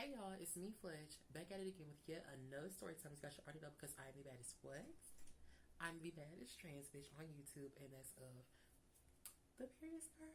Hey y'all, it's me, Fletch, back at it again with yet another story time. You guys should already know because I'm the baddest what? I'm the baddest trans bitch on YouTube, and that's of the Paris girl.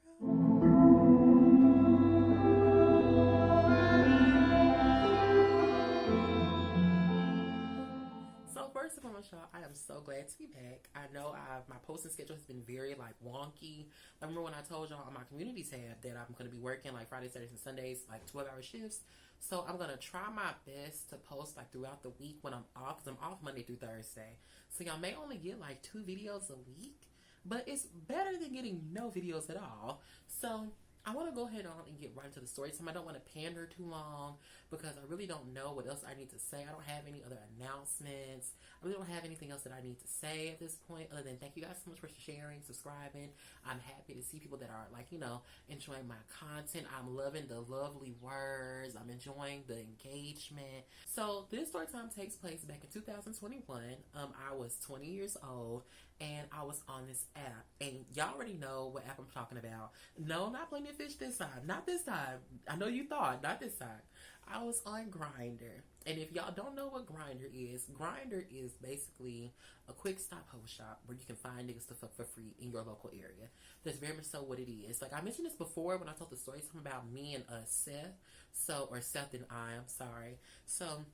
So first and foremost, y'all, I am so glad to be back. I know my posting schedule has been very wonky. I remember when I told y'all on my community tab that I'm going to be working like Fridays, Saturdays, and Sundays, like 12-hour shifts. So I'm gonna try my best to post like throughout the week when I'm off, because I'm off Monday through Thursday. So y'all may only get like 2 videos a week, but it's better than getting no videos at all. So I want to go ahead on and get right into the story time. I don't want to pander too long because I really don't know what else I need to say. I don't have any other announcements. I really don't have anything else that I need to say at this point other than thank you guys so much for sharing, subscribing. I'm happy to see people that are enjoying my content. I'm loving the lovely words. I'm enjoying the engagement. So this story time takes place back in 2021. I was 20 years old and I was on this app, and y'all already know what app I'm talking about. No, not Plenty of Fish this time. Not this time. I know you thought, not this time. I was on Grindr. And if y'all don't know what Grindr is basically a quick stop hoe shop where you can find niggas to fuck for free in your local area. That's very much so what it is. Like I mentioned this before when I told the story time about me and Seth. Or Seth and I'm sorry. So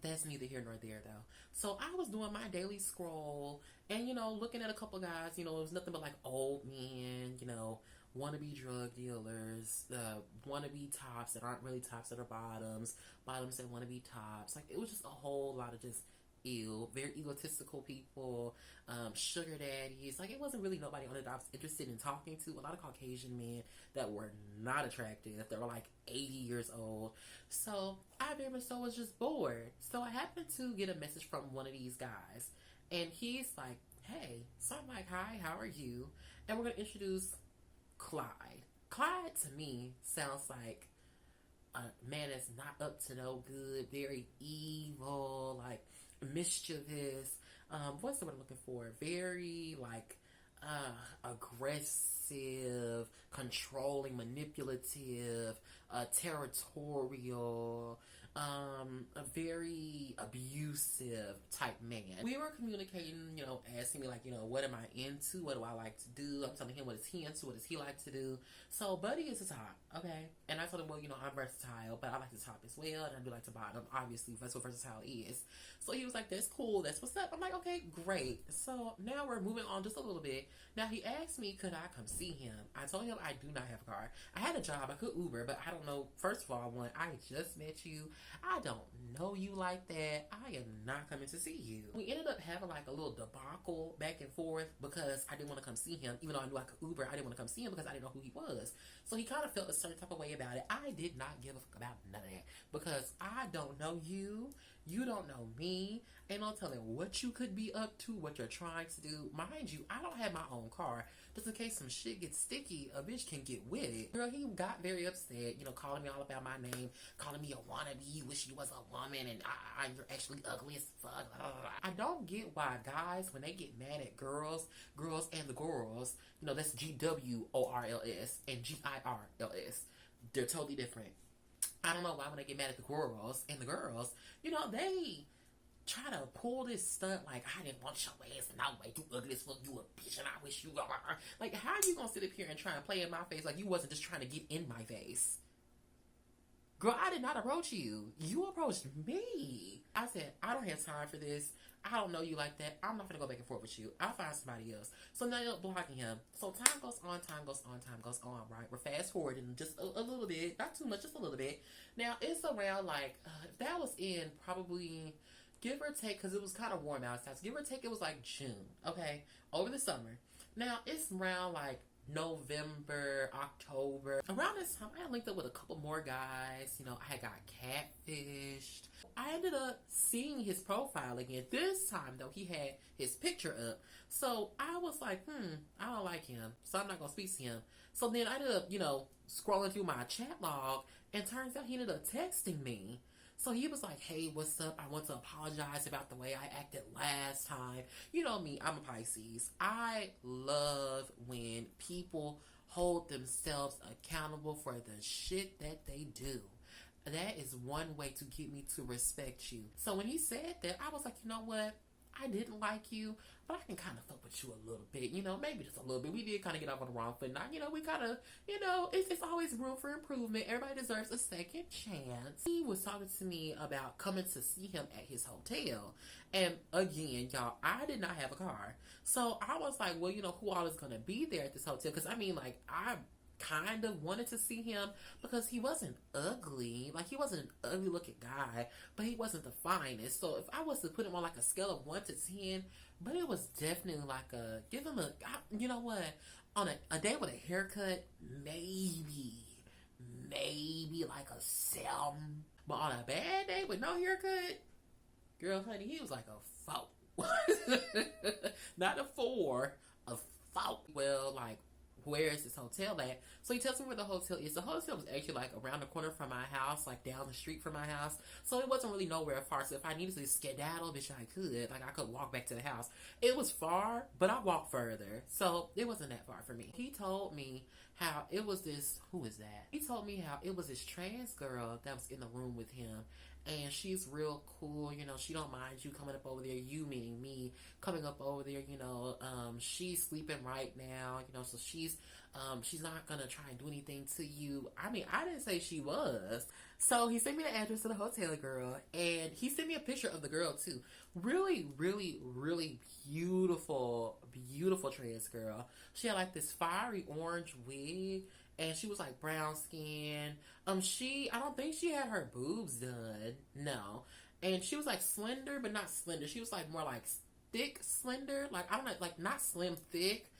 that's neither here nor there though. So I was doing my daily scroll and looking at a couple guys, it was nothing but like old men, wannabe drug dealers, wannabe tops that aren't really tops that are bottoms, bottoms that wanna be tops. Like it was just a whole lot of just very egotistical people, sugar daddies. Like it wasn't really nobody on it that I was interested in talking to. A lot of Caucasian men that were not attractive. They were like 80 years old. So I very much so was just bored. So I happened to get a message from one of these guys, and he's like, "Hey," so I'm like, "Hi, how are you?" And we're gonna introduce Clyde. Clyde to me sounds like a man that's not up to no good, very evil, like mischievous. What's the word I'm looking for? Very aggressive, controlling, manipulative, territorial, a very abusive type man. We were communicating, asking me what am I into? What do I like to do? I'm telling him what is he into? What does he like to do? So Buddy is a top, okay? And I told him, well, I'm versatile, but I like to top as well, and I do like to bottom. Obviously, that's what versatile is. So he was like, that's cool, that's what's up. I'm like, okay, great. So now we're moving on just a little bit. Now he asked me, could I come see him? I told him I do not have a car. I had a job, I could Uber, but I don't know. First of all, I just met you. I don't know you like that. I am not coming to see you. We ended up having like a little debacle back and forth because I didn't want to come see him. Even though I knew I could Uber, I didn't want to come see him because I didn't know who he was. So he kind of felt a certain type of way about it. I did not give a fuck about none of that because I don't know you. You don't know me. Ain't no telling what you could be up to, what you're trying to do. Mind you, I don't have my own car. Just in case some shit gets sticky, a bitch can get with it. Girl, he got very upset, calling me all about my name, calling me a wannabe, wish you was a woman, and you're actually ugly as fuck. I don't get why guys, when they get mad at girls and the girls, that's GWORLS and GIRLS. They're totally different. I don't know why when they get mad at the girls and the girls, they try to pull this stunt like, I didn't want your ass and I was like, you ugly as fuck, you a bitch and I wish you were. Like, how are you gonna sit up here and try and play in my face like you wasn't just trying to get in my face? Girl, I did not approach you. You approached me. I said, I don't have time for this. I don't know you like that. I'm not gonna go back and forth with you. I'll find somebody else. So now you're blocking him. So time goes on, right? We're fast forwarding just a little bit. Not too much, just a little bit. Now, it's around if that was in probably, give or take, because it was kind of warm outside. So give or take, it was like June, okay? Over the summer. Now, it's around November, October. Around this time, I had linked up with a couple more guys. I had got catfished. I ended up seeing his profile again. This time, though, he had his picture up. So I was like, I don't like him. So I'm not going to speak to him. So then I ended up, scrolling through my chat log. And turns out he ended up texting me. So he was like, hey, what's up? I want to apologize about the way I acted last time. You know me, I'm a Pisces. I love when people hold themselves accountable for the shit that they do. that is one way to get me to respect you. So when he said that, I was like, you know what? I didn't like you, but I can kind of fuck with you a little bit, maybe just a little bit. We did kind of get off on the wrong foot. Now, we kind of, it's always room for improvement. Everybody deserves a second chance. He was talking to me about coming to see him at his hotel. And again, y'all, I did not have a car. So I was like, well, who all is going to be there at this hotel? Because, I kind of wanted to see him because he wasn't ugly. Like, he wasn't an ugly looking guy, but he wasn't the finest. So if I was to put him on like a scale of 1 to 10, but it was definitely like give him you know what, on a day with a haircut, maybe like a 7. But on a bad day with no haircut, girl, honey, he was like a 4. Not a 4, a 4. Well, like, where is this hotel at? So he tells me where the hotel is. The hotel was actually like around the corner from my house, like down the street from my house. So it wasn't really nowhere far. So if I needed to skedaddle, bitch, I could. Like, I could walk back to the house. It was far, but I walked further. So it wasn't that far for me. He told me how it was this, who is that? He told me how it was this trans girl that was in the room with him. And she's real cool, she don't mind you coming up over there, you meaning me, coming up over there, she's sleeping right now, so she's not gonna try and do anything to you. I didn't say she was. So he sent me the address of the hotel girl, and he sent me a picture of the girl too. Really, really, really beautiful trans girl. She had like this fiery orange wig, and she was like brown skin. I don't think she had her boobs done. No. And she was like slender, but not slender. She was like more like thick slender. Like, I don't know, like not slim thick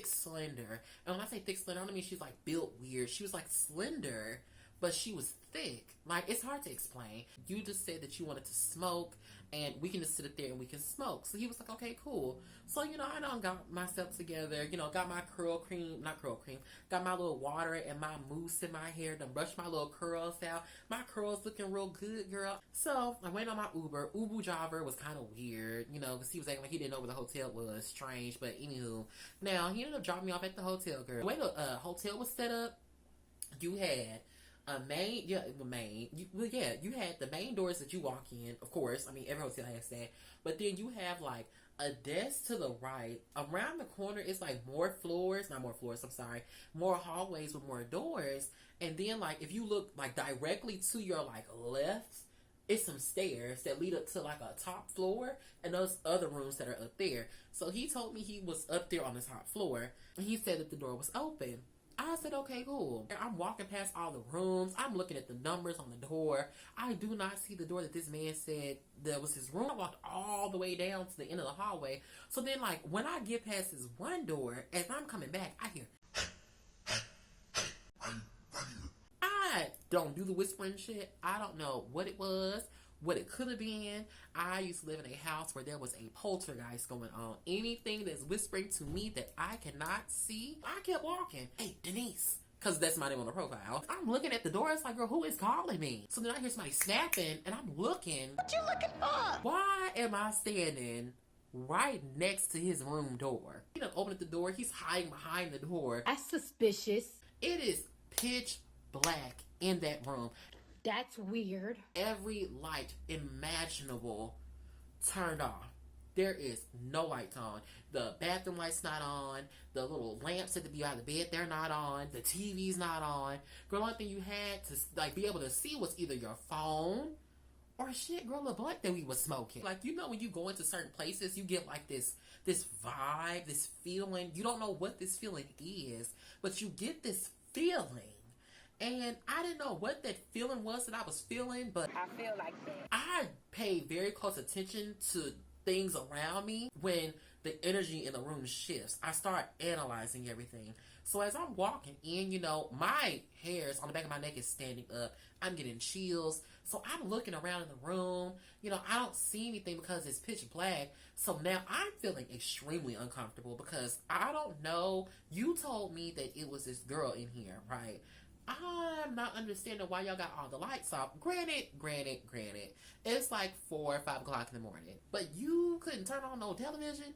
slender. And when I say thick slender, I don't mean she's like built weird. She was like slender, but she was thick. Like, it's hard to explain. You just said that you wanted to smoke, and we can just sit there and we can smoke. So he was like, okay, cool. So, I done got myself together, got my got my little water and my mousse in my hair, done brushed my little curls out. My curls looking real good, girl. So I went on my Uber. Uber driver was kind of weird, because he was acting like he didn't know where the hotel was. Strange, but anywho. Now, he ended up dropping me off at the hotel, girl. The way the hotel was set up, you had you had the main doors that you walk in, of course. Every hotel has that. But then you have like a desk to the right. Around the corner is like more hallways with more doors. And then like if you look like directly to your like left, it's some stairs that lead up to like a top floor and those other rooms that are up there. So he told me he was up there on the top floor, and he said that the door was open. I said, okay, cool. I'm walking past all the rooms. I'm looking at the numbers on the door. I do not see the door that this man said that was his room. I walked all the way down to the end of the hallway. So then, like, when I get past this one door, as I'm coming back, I hear... I don't do the whispering shit. I don't know what it was, what it could have been. I used to live in a house where there was a poltergeist going on. Anything that's whispering to me that I cannot see, I kept walking. Hey, Denise. Because that's my name on the profile. I'm looking at the door. It's like, girl, who is calling me? So then I hear somebody snapping, and I'm looking. What you looking for? Why am I standing right next to his room door? He done opened the door. He's hiding behind the door. That's suspicious. It is pitch black in that room. That's weird. Every light imaginable turned off. There is no lights on. The bathroom light's not on. The little lamps at the behind the bed, they're not on. The TV's not on. Girl, the only thing you had to like be able to see was either your phone or shit, girl, the blunt that we was smoking. Like, when you go into certain places, you get like this vibe, this feeling. You don't know what this feeling is, but you get this feeling. And I didn't know what that feeling was that I was feeling, but I feel like that. I pay very close attention to things around me when the energy in the room shifts. I start analyzing everything. So as I'm walking in, my hairs on the back of my neck is standing up. I'm getting chills. So I'm looking around in the room. I don't see anything because it's pitch black. So now I'm feeling extremely uncomfortable because I don't know. You told me that it was this girl in here, right? I'm not understanding why y'all got all the lights off. Granted. It's like 4 or 5 o'clock in the morning. But you couldn't turn on no television?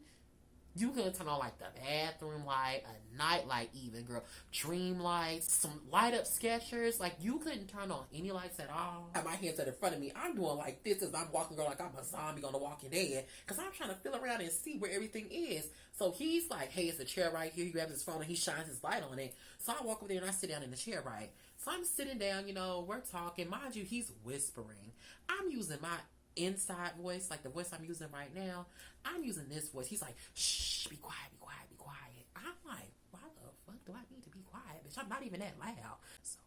You could turn on like the bathroom light, a night light even, girl. Dream lights, some light up Skechers. Like you couldn't turn on any lights at all. I have my hands at in front of me. I'm doing like this as I'm walking, girl, like I'm a zombie on The Walking Dead. Cause I'm trying to feel around and see where everything is. So he's like, hey, it's a chair right here. He grabs his phone and he shines his light on it. So I walk over there and I sit down in the chair, right? So I'm sitting down, we're talking. Mind you, he's whispering. I'm using my inside voice, like the voice I'm using right now. I'm using this voice. He's like, shh, be quiet, be quiet, be quiet. I'm like, why the fuck do I need to be quiet, bitch? I'm not even that loud. So,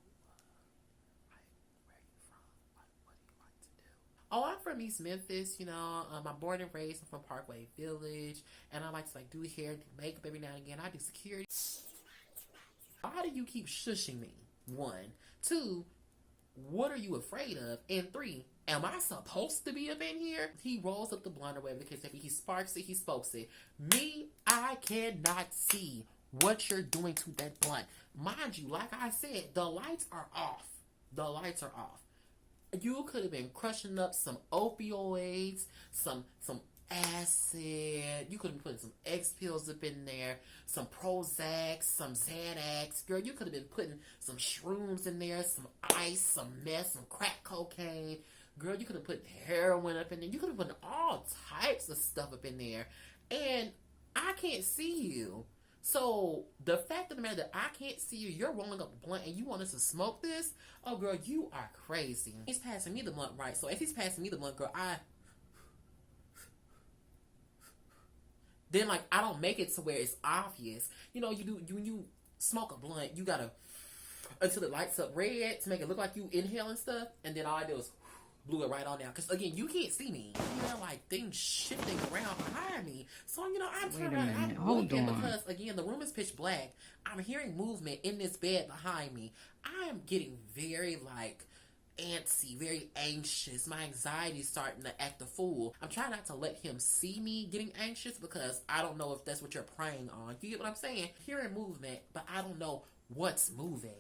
where are you from? What do you like to do? Oh, I'm from East Memphis, I'm born and raised. I'm from Parkway Village, and I like to do hair, do makeup every now and again. I do security. Why do you keep shushing me? 1. 2, what are you afraid of? And 3, am I supposed to be up in here? He rolls up the blunt or whatever the case may be. He sparks it, he smokes it. Me, I cannot see what you're doing to that blunt. Mind you, like I said, the lights are off. The lights are off. You could have been crushing up some opioids, some acid. You could have been putting some X pills up in there, some Prozac, some Xanax. Girl, you could have been putting some shrooms in there, some ice, some meth, some crack cocaine. Girl, you could have put heroin up in there. You could have put all types of stuff up in there. And I can't see you. So the fact of the matter that I can't see you, you're rolling up a blunt and you want us to smoke this? Oh, girl, you are crazy. He's passing me the blunt, right? So if he's passing me the blunt, girl, then I don't make it to where it's obvious. When you smoke a blunt, you gotta until it lights up red to make it look like you inhaling stuff, and then all I do is blew it right on down. Because again, you can't see me. Things shifting around behind me. So I'm turning around. I'm looking because again, the room is pitch black. I'm hearing movement in this bed behind me. I am getting very antsy, very anxious. My anxiety is starting to act a fool. I'm trying not to let him see me getting anxious because I don't know if that's what you're preying on. You get what I'm saying? Hearing movement, but I don't know what's moving.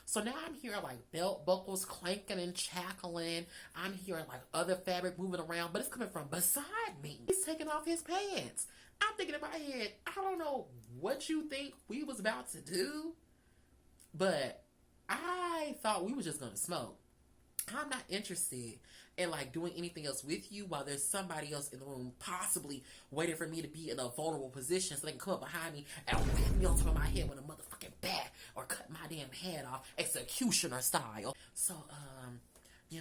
So now I'm hearing belt buckles clanking and chackling. I'm hearing other fabric moving around, but it's coming from beside me. He's taking off his pants. I'm thinking in my head, I don't know what you think we was about to do, but I thought we was just gonna smoke. I'm not interested in doing anything else with you while there's somebody else in the room possibly waiting for me to be in a vulnerable position so they can come up behind me and whack me on top of my head with a motherfucking bat or cut my damn head off executioner style. So, you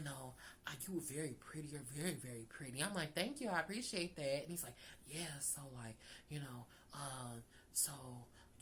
were very pretty. You're very, very pretty. I'm like, thank you. I appreciate that. And he's like, yeah, so so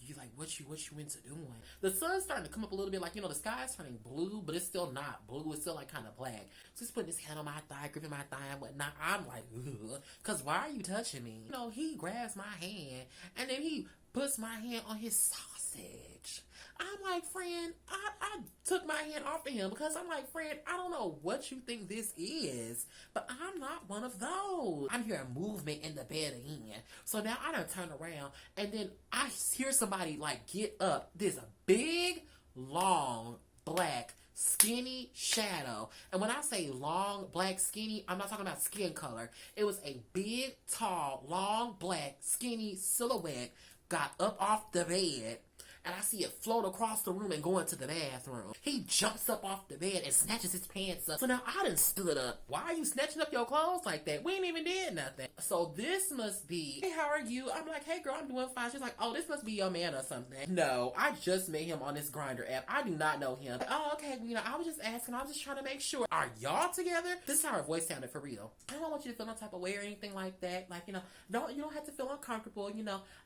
you what you into doing? The sun's starting to come up a little bit, the sky's turning blue, but it's still not blue. It's still kind of black. So he's putting his hand on my thigh, gripping my thigh and whatnot. I'm like, ugh, because why are you touching me? He grabs my hand and then he puts my hand on his sausage. I'm like, friend, I took my hand off of him because I'm like, friend, I don't know what you think this is, but I'm not one of those. I'm hearing movement in the bed again. So now I done turn around and then I hear somebody get up. There's a big, long, black, skinny shadow. And when I say long, black, skinny, I'm not talking about skin color. It was a big, tall, long, black, skinny silhouette got up off the bed. And I see it float across the room and go into the bathroom. He jumps up off the bed and snatches his pants up. So now I done stood up. Why are you snatching up your clothes like that? We ain't even did nothing. So this must be, hey, how are you? I'm like, hey girl, I'm doing fine. She's like, oh, this must be your man or something. No, I just met him on this Grindr app. I do not know him. Oh, okay, I was just asking. I was just trying to make sure. Are y'all together? This is how her voice sounded for real. I don't want you to feel no type of way or anything like that. You don't have to feel uncomfortable.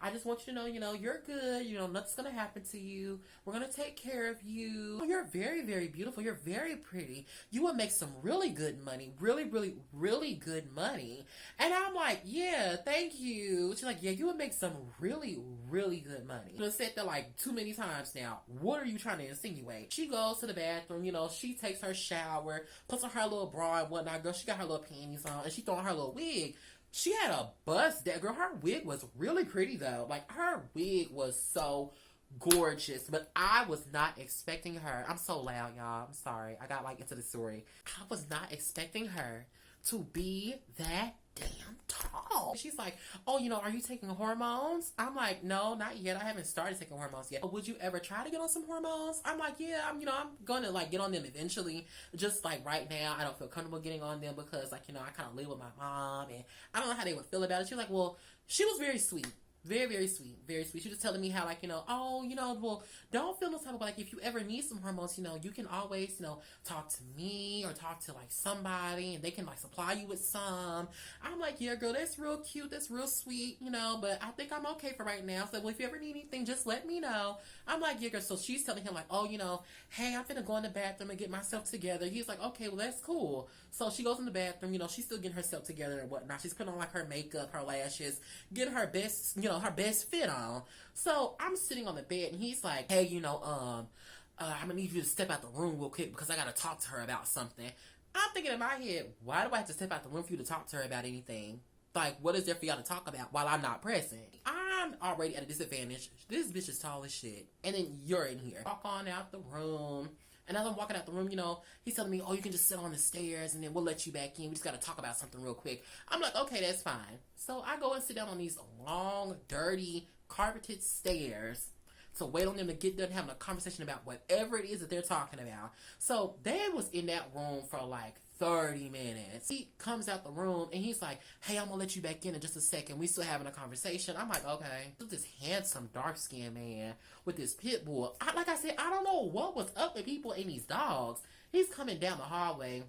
I just want you to know, you're good. Nothing's gonna happen to you. We're gonna take care of you. You're very, very beautiful. You're very pretty. You would make some really good money. Really, really, really good money. And I'm like, yeah, thank you. She's like, yeah, you would make some really, really good money. I've said that too many times now. What are you trying to insinuate? She goes to the bathroom, she takes her shower, puts on her little bra and whatnot. Girl, she got her little panties on and she throwing her little wig. She had a bust that girl. Her wig was really pretty though. Her wig was so gorgeous, but I was not expecting her. I'm so loud, y'all. I'm sorry. I got like into the story. I was not expecting her to be that damn tall. She's like, oh, are you taking hormones? I'm like, no, not yet. I haven't started taking hormones yet. Would you ever try to get on some hormones? I'm like, yeah, I'm gonna like get on them eventually. Just like right now, I don't feel comfortable getting on them because like, I kind of live with my mom and I don't know how they would feel about it. She was like, well, she was very sweet. Very, very sweet. Very sweet. She was telling me how, like, well, don't feel no type of, like, if you ever need some hormones, you can always, talk to me or talk to, like, somebody and they can, like, supply you with some. I'm like, yeah, girl, that's real cute. That's real sweet, but I think I'm okay for right now. So, well, if you ever need anything, just let me know. I'm like, yeah, girl. So she's telling him, like, oh, hey, I'm finna go in the bathroom and get myself together. He's like, okay, well, that's cool. So she goes in the bathroom, she's still getting herself together and whatnot. She's putting on, like, her makeup, her lashes, getting her best, her best fit on. So I'm sitting on the bed and he's like, hey, I'm gonna need you to step out the room real quick because I gotta talk to her about something. I'm thinking in my head, why do I have to step out the room for you to talk to her about anything? Like, what is there for y'all to talk about while I'm not present? I'm already at a disadvantage. This bitch is tall as shit. And then you're in here. Walk on out the room. And as I'm walking out the room, he's telling me, oh, you can just sit on the stairs and then we'll let you back in. We just got to talk about something real quick. I'm like, okay, that's fine. So I go and sit down on these long, dirty, carpeted stairs to wait on them to get done having a conversation about whatever it is that they're talking about. So they was in that room for like 30 minutes. He comes out the room and he's like, hey, I'm gonna let you back in just a second. We still having a conversation. I'm like, okay. This handsome, dark-skinned man with this pit bull. Like I said, I don't know what was up with people and these dogs. He's coming down the hallway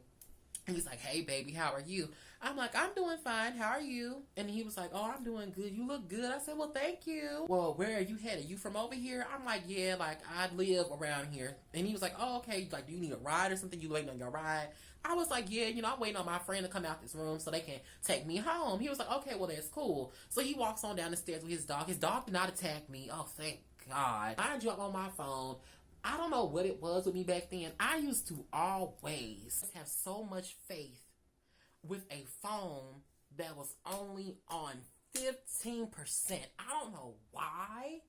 and he's like, hey, baby, how are you? I'm like, I'm doing fine. How are you? And he was like, oh, I'm doing good. You look good. I said, well, thank you. Well, where are you headed? You from over here? I'm like, yeah, like, I live around here. And he was like, oh, okay. Like, do you need a ride or something? You waiting on your ride? I was like, yeah, I'm waiting on my friend to come out this room so they can take me home. He was like, okay, well, that's cool. So he walks on down the stairs with his dog. His dog did not attack me. Oh, thank God. I jumped on my phone. I don't know what it was with me back then. I used to always have so much faith with a phone that was only on 15%. I don't know why.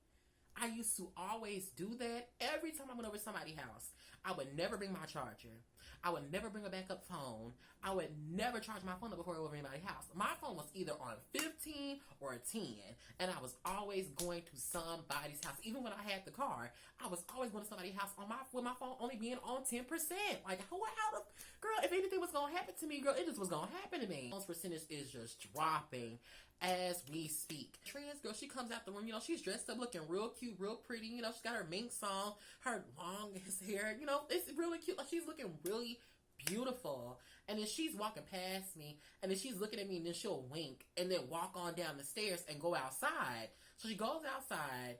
I used to always do that. Every time I went over to somebody's house, I would never bring my charger. I would never bring a backup phone. I would never charge my phone up before I went over anybody's house. My phone was either on 15 or a 10. And I was always going to somebody's house. Even when I had the car, I was always going to somebody's house with my phone only being on 10%. Like, girl, if anything was going to happen to me, girl, it just was going to happen to me. Phone's percentage is just dropping as we speak. Trans girl, she comes out the room, she's dressed up looking real cute, real pretty, she's got her minks on, her long hair, it's really cute. Like, she's looking really beautiful. And then she's walking past me, and then she's looking at me, and then she'll wink, and then walk on down the stairs and go outside. So she goes outside,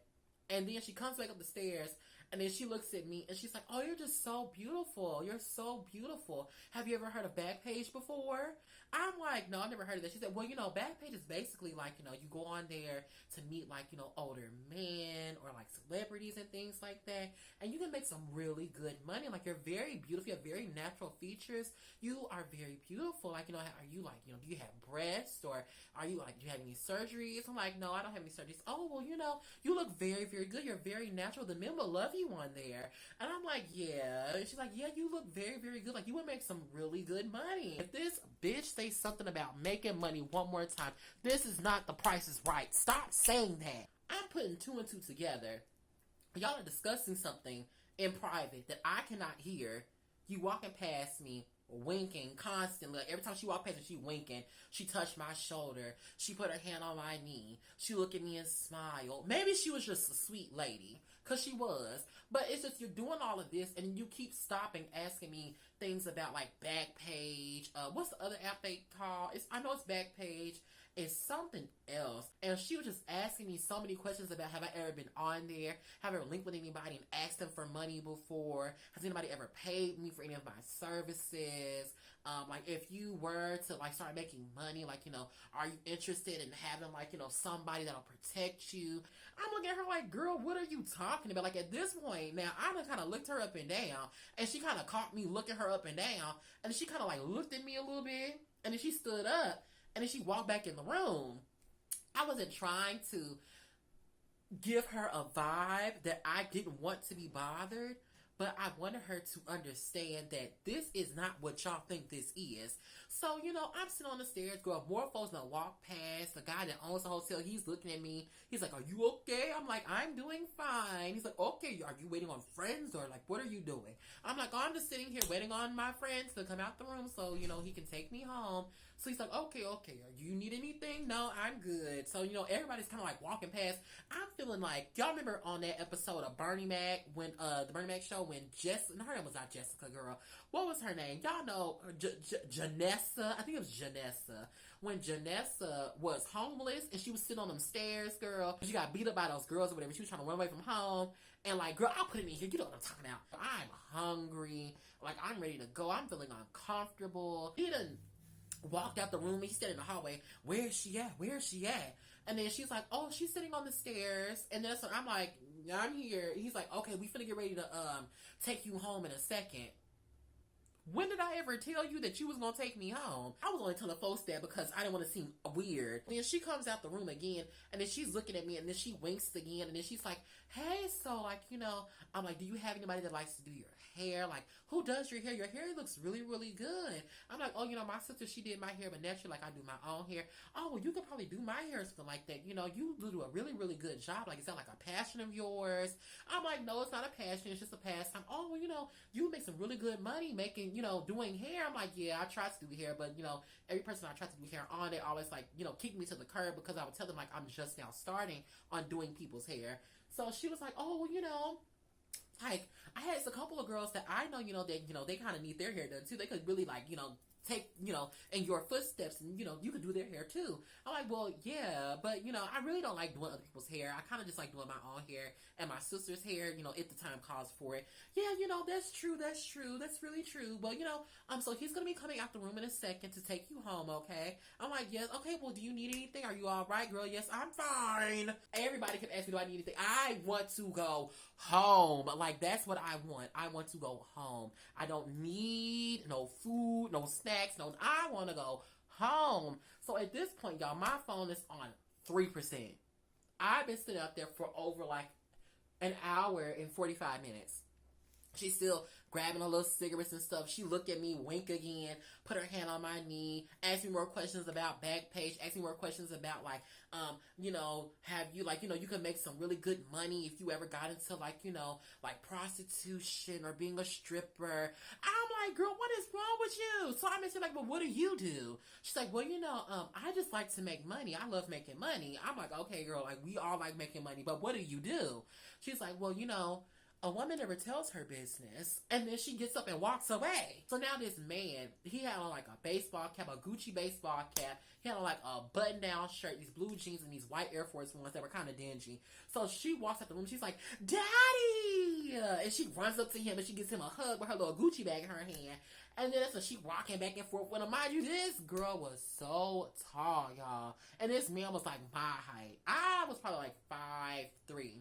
and then she comes back up the stairs, and then she looks at me, and she's like, oh, you're just so beautiful. You're so beautiful. Have you ever heard of Backpage before? I'm like, no, I've never heard of that. She said, well, Backpage is basically like, you go on there to meet like, older men or like celebrities and things like that. And you can make some really good money. Like, you're very beautiful. You have very natural features. You are very beautiful. Like, are you like, do you have breasts or are you like, do you have any surgeries? I'm like, no, I don't have any surgeries. Oh, well, you look very, very good. You're very natural. The men will love you on there. And I'm like, yeah. And she's like, yeah, you look very, very good. Like, you would make some really good money. If this bitch say something about making money one more time, this is not The Price is Right. Stop saying that. I'm putting two and two together. Y'all are discussing something in private that I cannot hear. You walking past me, winking constantly. Like, every time she walked past me, she winking. She touched my shoulder. She put her hand on my knee. She looked at me and smiled. Maybe she was just a sweet lady, because she was. But it's just, you're doing all of this, and you keep stopping, asking me things about, like, Backpage. What's the other app they call? I know it's Backpage. It's something else. And she was just asking me so many questions about, have I ever been on there? Have I ever linked with anybody and asked them for money before? Has anybody ever paid me for any of my services? Like, if you were to, like, start making money, like, are you interested in having, like, somebody that'll protect you? I'm looking at her like, girl, what are you talking about? Like, at this point, now, I done kind of looked her up and down, and she kind of caught me looking her up and down, and she kind of, like, looked at me a little bit, and then she stood up, and then she walked back in the room. I wasn't trying to give her a vibe that I didn't want to be bothered, but I wanted her to understand that this is not what y'all think this is. So, I'm sitting on the stairs, girl, more folks gonna walk past. The guy that owns the hotel, he's looking at me. He's like, are you okay? I'm like, I'm doing fine. He's like, okay, are you waiting on friends or like, what are you doing? I'm like, oh, I'm just sitting here waiting on my friends to come out the room so, he can take me home. So he's like, okay, you need anything? No, I'm good. So, everybody's kind of like walking past. I'm feeling like, y'all remember on that episode of Bernie Mac, when, the Bernie Mac show, when her name was not Jessica, girl. What was her name? Y'all know, Janessa. I think it was Janessa. When Janessa was homeless and she was sitting on them stairs, girl. She got beat up by those girls or whatever. She was trying to run away from home. And like, girl, I'll put it in here. You know what I'm talking about. I'm hungry. Like, I'm ready to go. I'm feeling uncomfortable. He done walked out the room. He's standing in the hallway. Where is she at? Where is she at? And then she's like, oh, she's sitting on the stairs. And then so I'm like, I'm here. He's like, okay, we finna get ready to take you home in a second. When did I ever tell you that you was gonna take me home? I was only telling folks that because I didn't want to seem weird. Then she comes out the room again, and then she's looking at me, and then she winks again, and then she's like, hey, so like, I'm like, do you have anybody that likes to do your hair? Like, who does your hair? Your hair looks really, really good. I'm like, oh, my sister, she did my hair, but naturally, like, I do my own hair. Oh, well, you could probably do my hair or something like that. You do a really, really good job. Like, is that like a passion of yours? I'm like, no, it's not a passion. It's just a pastime. Oh, well, you make some really good money making, doing hair. I'm like, yeah, I try to do hair, but, every person I try to do hair on, they always like, kick me to the curb because I would tell them like, I'm just now starting on doing people's hair. So she was like, oh, well, like, I had a couple of girls that I know, that, they kind of need their hair done too. They could really like, take, in your footsteps and, you could do their hair too. I'm like, well, yeah, but, I really don't like doing other people's hair. I kind of just like doing my own hair and my sister's hair, if the time calls for it. Yeah, that's true. That's really true. But, so he's going to be coming out the room in a second to take you home, okay? I'm like, yes, okay, well, do you need anything? Are you all right, girl? Yes, I'm fine. Everybody can ask me, do I need anything? I want to go home. Like, that's what I want. I want to go home. I don't need no food, no snacks, no, I want to go home. So at this point, y'all, my phone is on 3%. I've been sitting out there for over like an hour and 45 minutes. She's still grabbing her little cigarettes and stuff. She looked at me, wink again, put her hand on my knee, asked me more questions about Backpage, asked me more questions about like, have you like, you can make some really good money if you ever got into like, like prostitution or being a stripper. I'm like, girl, what is wrong with you? So I'm like, well, what do you do? She's like, well, I just like to make money. I love making money. I'm like, okay, girl, like we all like making money, but what do you do? She's like, well, a woman never tells her business, and then she gets up and walks away. So now this man, he had on like a baseball cap, a Gucci baseball cap. He had on like a button-down shirt, these blue jeans, and these white Air Force Ones that were kind of dingy. So she walks out the room. She's like, Daddy! And she runs up to him, and she gives him a hug with her little Gucci bag in her hand. And then so she walking back and forth with him. Mind you, this girl was so tall, y'all. And this man was like my height. I was probably like 5'3".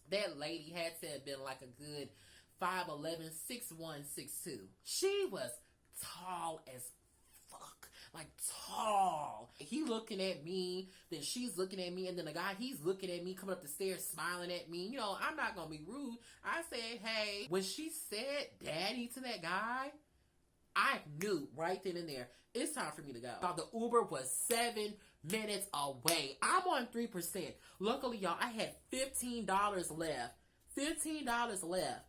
That lady had to have been like a good 5'11", 6'1", 6'2". She was tall as fuck. Like, tall. He looking at me, then she's looking at me, and then the guy, he's looking at me, coming up the stairs, smiling at me. I'm not gonna be rude. I said, hey. When she said daddy to that guy, I knew right then and there, it's time for me to go. The Uber was 7 minutes away. I'm on 3%. Luckily, y'all, I had $15 left. $15 left.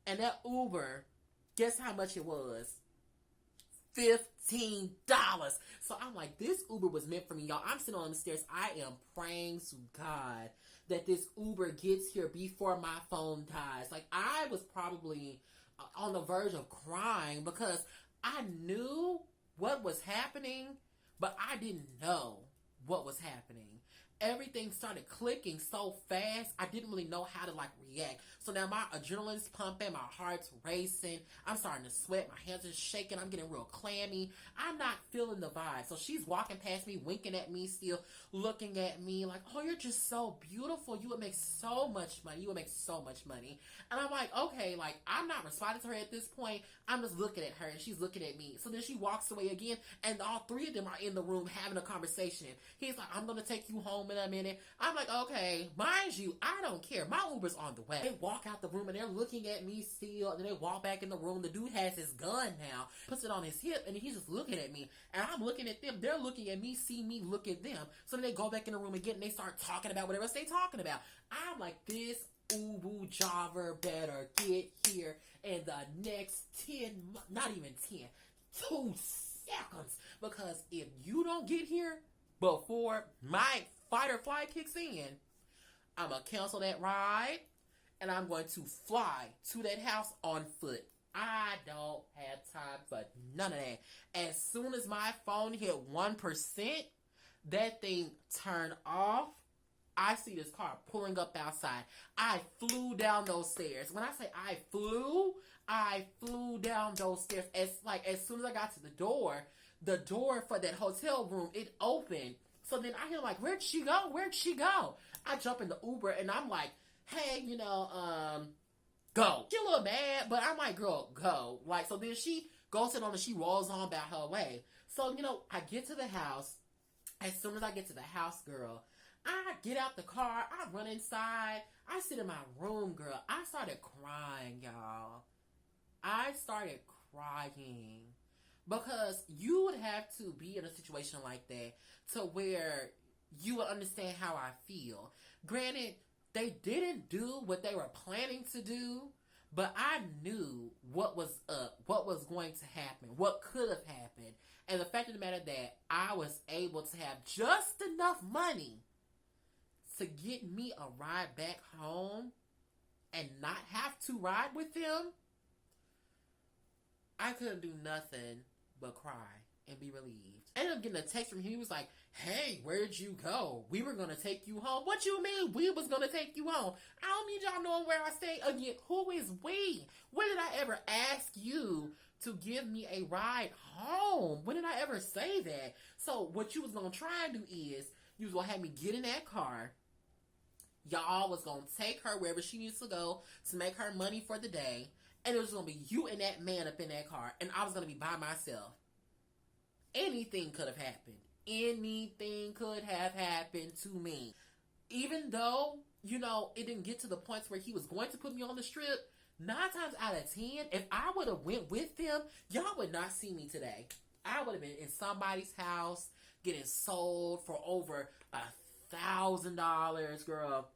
And that Uber, guess how much it was? $15. So I'm like, this Uber was meant for me, y'all. I'm sitting on the stairs. I am praying to God that this Uber gets here before my phone dies. Like, I was probably on the verge of crying because I knew what was happening, but I didn't know what was happening. Everything started clicking so fast, I didn't really know how to like react. So now my adrenaline's pumping, my heart's racing, I'm starting to sweat, my hands are shaking, I'm getting real clammy. I'm not feeling the vibe. So she's walking past me, winking at me, still looking at me like, oh, you're just so beautiful. You would make so much money. You would make so much money. And I'm like, okay, like I'm not responding to her at this point. I'm just looking at her and she's looking at me. So then she walks away again and all three of them are in the room having a conversation. He's like, I'm going to take you home in a minute. I'm like, okay, mind you, I don't care. My Uber's on the way. They walk out the room and they're looking at me still. And then they walk back in the room. The dude has his gun now, puts it on his hip, and he's just looking at me. And I'm looking at them. They're looking at me, see me look at them. So then they go back in the room again and they start talking about whatever else they talking about. I'm like, this Ubu jobber better get here in the next 10, not even 10, 2 seconds. Because if you don't get here before my fight or flight kicks in, I'm going to cancel that ride and I'm going to fly to that house on foot. I don't have time for none of that. As soon as my phone hit 1%, that thing turned off. I see this car pulling up outside. I flew down those stairs. When I say I flew down those stairs. As soon as I got to the door for that hotel room, it opened. So then I hear like, where'd she go? Where'd she go? I jump in the Uber and I'm like, hey, go. She a little mad, but I'm like, girl, go. Like, so then she goes in on and she rolls on about her way. So, I get to the house. As soon as I get to the house, girl, I get out the car, I run inside, I sit in my room, girl. I started crying, y'all. I started crying. Because you would have to be in a situation like that to where you would understand how I feel. Granted, they didn't do what they were planning to do, but I knew what was up, what was going to happen, what could have happened. And the fact of the matter that I was able to have just enough money to get me a ride back home and not have to ride with them, I couldn't do nothing but cry and be relieved. I ended up getting a text from him. He was like, hey, where'd you go? We were going to take you home. What you mean we was going to take you home? I don't need y'all knowing where I stay. Again, who is we? When did I ever ask you to give me a ride home? When did I ever say that? So what you was going to try and do is, you was going to have me get in that car. Y'all was going to take her wherever she needs to go to make her money for the day. And it was going to be you and that man up in that car. And I was going to be by myself. Anything could have happened. Anything could have happened to me. Even though, it didn't get to the points where he was going to put me on the strip, 9 times out of 10, if I would have went with them, y'all would not see me today. I would have been in somebody's house getting sold for over $1,000, girl.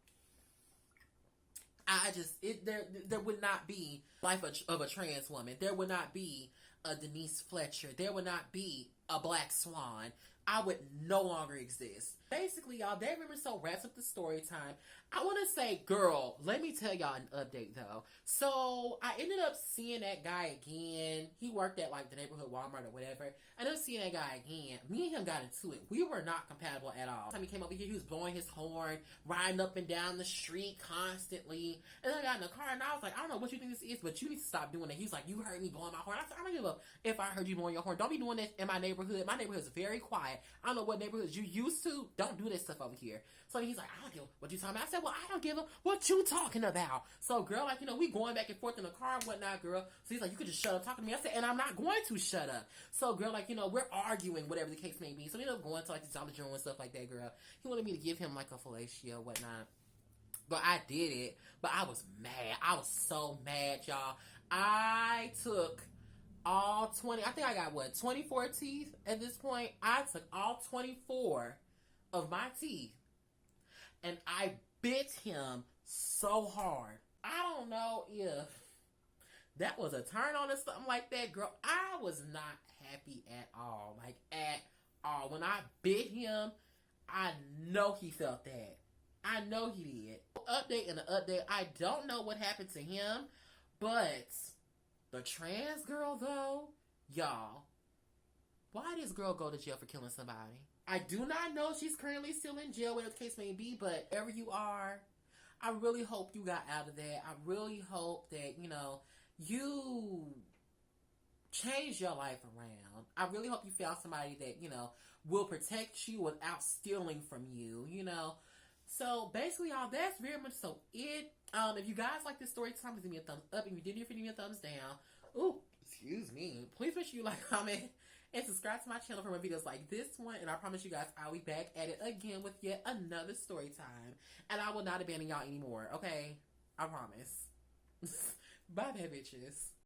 There would not be life of a trans woman. There would not be a Denise Fletcher. There would not be a Black Swan. I would no longer exist. Basically, y'all, that really so wraps up the story time. I want to say, girl, let me tell y'all an update, though. So, I ended up seeing that guy again. He worked at, the neighborhood Walmart or whatever. I ended up seeing that guy again. Me and him got into it. We were not compatible at all. Time he came over here, he was blowing his horn, riding up and down the street constantly. And then I got in the car, and I was like, I don't know what you think this is, but you need to stop doing that. He was like, you heard me blowing my horn. I said, I don't give a if I heard you blowing your horn. Don't be doing this in my neighborhood. My neighborhood is very quiet. I don't know what neighborhoods you used to. Don't do this stuff over here. So he's like, I don't give a what you talking about. I said, well, I don't give a what you talking about. So, girl, we going back and forth in the car and whatnot, girl. So he's like, you could just shut up talking to me. I said, and I'm not going to shut up. So, girl, we're arguing, whatever the case may be. So we ended up going to the Dollar General and stuff like that, girl. He wanted me to give him a fellatio, whatnot. But I did it. But I was mad. I was so mad, y'all. I took all 20, I think I got 24 teeth at this point. I took all 24 of my teeth and I bit him so hard. I don't know if that was a turn on or something like that, girl. I was not happy at all. At all. When I bit him, I know he felt that. I know he did. Update and an update. I don't know what happened to him, but the trans girl, though, y'all, why did this girl go to jail for killing somebody? I do not know if she's currently still in jail, whatever the case may be, but wherever you are, I really hope you got out of that. I really hope that, you change your life around. I really hope you found somebody that, will protect you without stealing from you, So, basically, y'all, that's very much so it. If you guys like this story time, give me a thumbs up. If you didn't, give me a thumbs down. Ooh, excuse me. Please make sure you like, comment, And subscribe to my channel for more videos like this one. And I promise you guys, I'll be back at it again with yet another story time. And I will not abandon y'all anymore, okay? I promise. Bye, bad bitches.